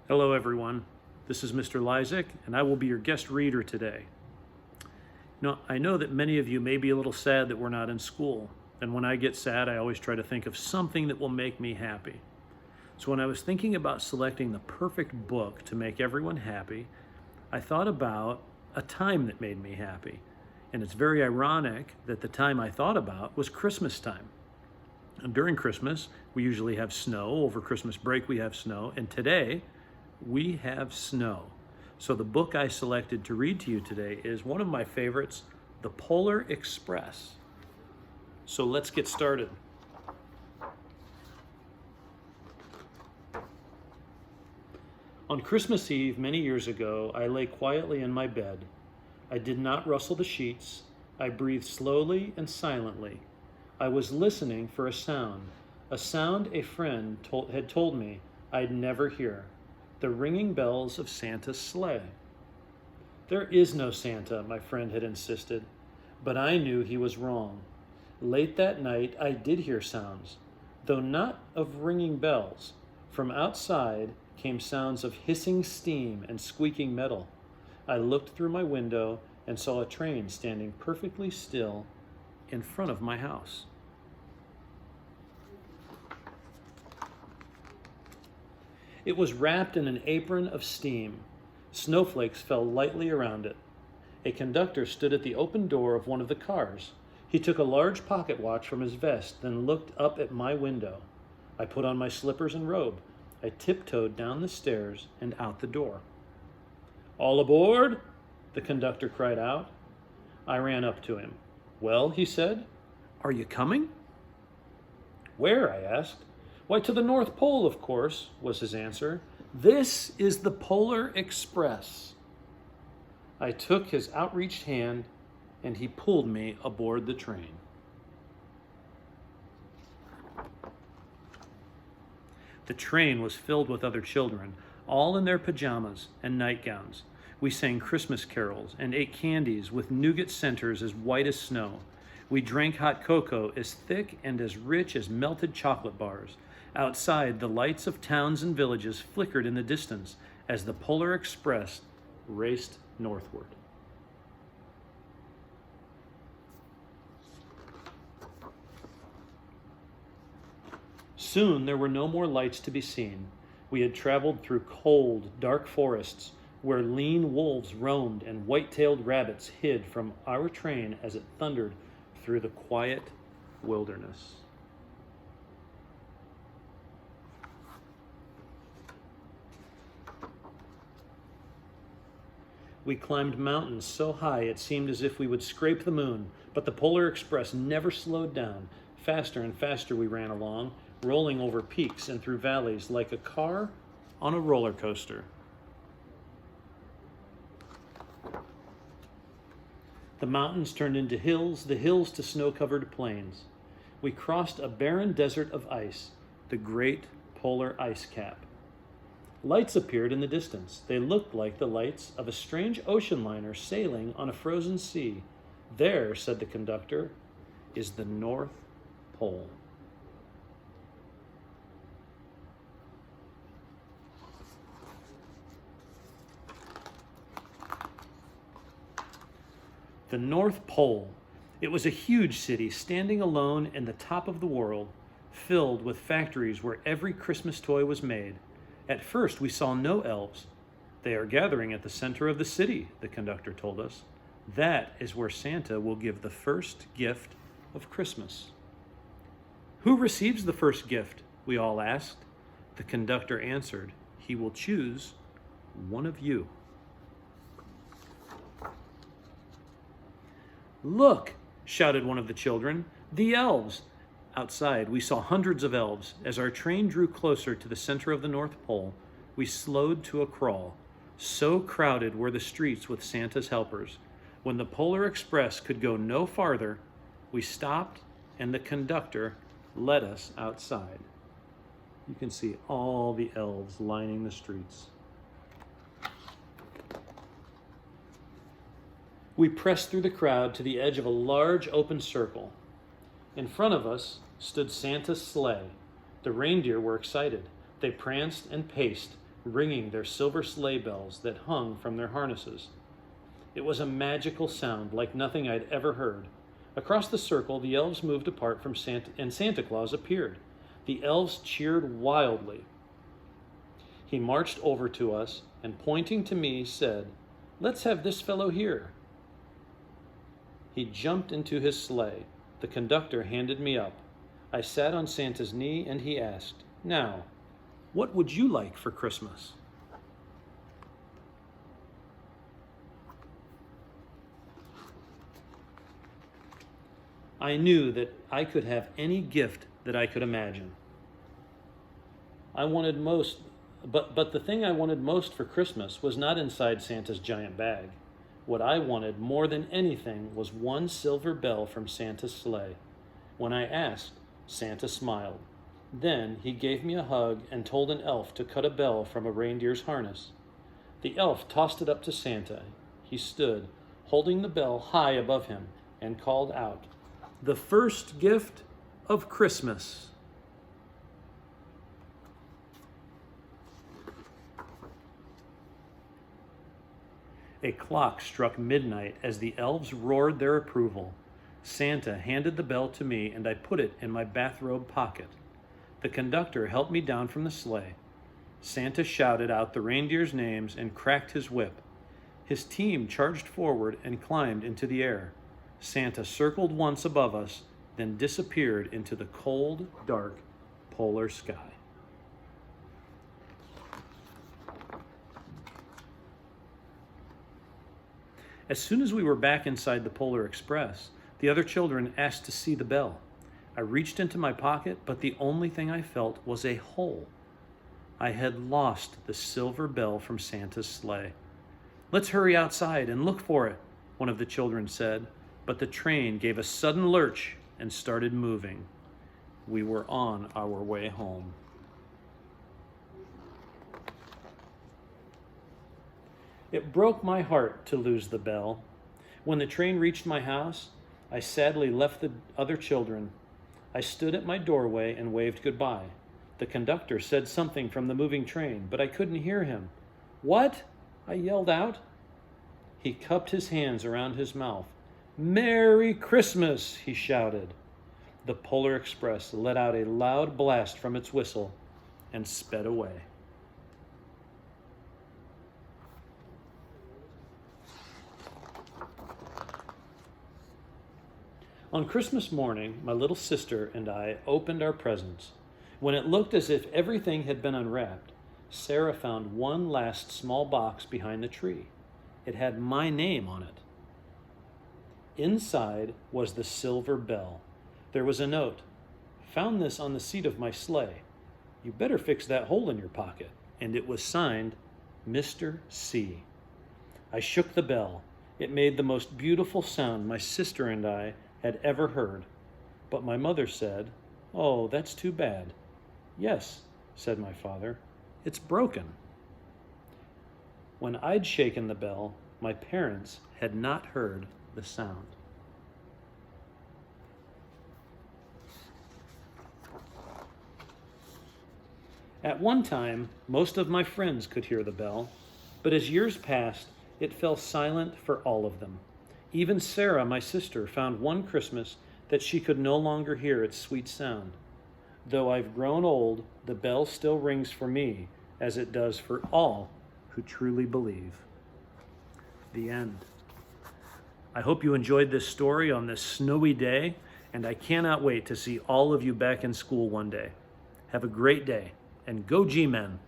Hello everyone, this is Mr. Lysiak and I will be your guest reader today. I know that many of you may be a little sad that we're not in school, and when I get sad I always try to think of something that will make me happy. So when I was thinking about selecting the perfect book to make everyone happy, I thought about a time that made me happy. And it's very ironic that the time I thought about was Christmas time. And during Christmas, we usually have snow. Over Christmas break, we have snow. And today, we have snow. So the book I selected to read to you today is one of my favorites, The Polar Express. So let's get started. On Christmas Eve, many years ago, I lay quietly in my bed. I did not rustle the sheets. I breathed slowly and silently. I was listening for a sound a friend had told me I'd never hear, the ringing bells of Santa's sleigh. There is no Santa, my friend had insisted, but I knew he was wrong. Late that night, I did hear sounds, though not of ringing bells. From outside came sounds of hissing steam and squeaking metal. I looked through my window and saw a train standing perfectly still in front of my house. It was wrapped in an apron of steam. Snowflakes fell lightly around it. A conductor stood at the open door of one of the cars. He took a large pocket watch from his vest, then looked up at my window. I put on my slippers and robe. I tiptoed down the stairs and out the door. "All aboard!" the conductor cried out. I ran up to him. "Well," he said, "are you coming?" "Where?" I asked. "Why, to the North Pole, of course," was his answer. "This is the Polar Express." I took his outreached hand and he pulled me aboard the train. The train was filled with other children, all in their pajamas and nightgowns. We sang Christmas carols and ate candies with nougat centers as white as snow. We drank hot cocoa as thick and as rich as melted chocolate bars. Outside, the lights of towns and villages flickered in the distance as the Polar Express raced northward. Soon there were no more lights to be seen. We had traveled through cold, dark forests where lean wolves roamed and white-tailed rabbits hid from our train as it thundered through the quiet wilderness. We climbed mountains so high it seemed as if we would scrape the moon, but the Polar Express never slowed down. Faster and faster we ran along, rolling over peaks and through valleys like a car on a roller coaster. The mountains turned into hills, the hills to snow-covered plains. We crossed a barren desert of ice, the Great Polar Ice Cap. Lights appeared in the distance. They looked like the lights of a strange ocean liner sailing on a frozen sea. "There," said the conductor, "is the North Pole." The North Pole. It was a huge city standing alone in the top of the world, filled with factories where every Christmas toy was made. At first, we saw no elves. "They are gathering at the center of the city," the conductor told us. "That is where Santa will give the first gift of Christmas." "Who receives the first gift?" we all asked. The conductor answered, "He will choose one of you." "Look!" shouted one of the children. "The elves!" Outside, we saw hundreds of elves. As our train drew closer to the center of the North Pole, we slowed to a crawl. So crowded were the streets with Santa's helpers. When the Polar Express could go no farther, we stopped and the conductor led us outside. You can see all the elves lining the streets. We pressed through the crowd to the edge of a large open circle. In front of us stood Santa's sleigh. The reindeer were excited. They pranced and paced, ringing their silver sleigh bells that hung from their harnesses. It was a magical sound like nothing I'd ever heard. Across the circle, the elves moved apart from Santa, and Santa Claus appeared. The elves cheered wildly. He marched over to us and, pointing to me, said, "Let's have this fellow here." He jumped into his sleigh. The conductor handed me up. I sat on Santa's knee and he asked, "Now, what would you like for Christmas?" I knew that I could have any gift that I could imagine. I wanted most, but the thing I wanted most for Christmas was not inside Santa's giant bag. What I wanted more than anything was one silver bell from Santa's sleigh. When I asked, Santa smiled. Then he gave me a hug and told an elf to cut a bell from a reindeer's harness. The elf tossed it up to Santa. He stood, holding the bell high above him, and called out, "The first gift of Christmas." A clock struck midnight as the elves roared their approval. Santa handed the bell to me and I put it in my bathrobe pocket. The conductor helped me down from the sleigh. Santa shouted out the reindeers' names and cracked his whip. His team charged forward and climbed into the air. Santa circled once above us, then disappeared into the cold, dark polar sky. As soon as we were back inside the Polar Express, the other children asked to see the bell. I reached into my pocket, but the only thing I felt was a hole. I had lost the silver bell from Santa's sleigh. "Let's hurry outside and look for it," one of the children said, but the train gave a sudden lurch and started moving. We were on our way home. It broke my heart to lose the bell. When the train reached my house, I sadly left the other children. I stood at my doorway and waved goodbye. The conductor said something from the moving train, but I couldn't hear him. "What?" I yelled out. He cupped his hands around his mouth. "Merry Christmas," he shouted. The Polar Express let out a loud blast from its whistle and sped away. On Christmas morning, my little sister and I opened our presents. When it looked as if everything had been unwrapped, Sarah found one last small box behind the tree. It had my name on it. Inside was the silver bell. There was a note. "Found this on the seat of my sleigh. You better fix that hole in your pocket." And it was signed, Mr. C. I shook the bell. It made the most beautiful sound my sister and I had ever heard. But my mother said, "Oh, that's too bad." "Yes," said my father, "it's broken." When I'd shaken the bell, my parents had not heard the sound. At one time, most of my friends could hear the bell, but as years passed, it fell silent for all of them. Even Sarah, my sister, found one Christmas that she could no longer hear its sweet sound. Though I've grown old, the bell still rings for me, as it does for all who truly believe. The end. I hope you enjoyed this story on this snowy day, and I cannot wait to see all of you back in school one day. Have a great day, and go G-Men!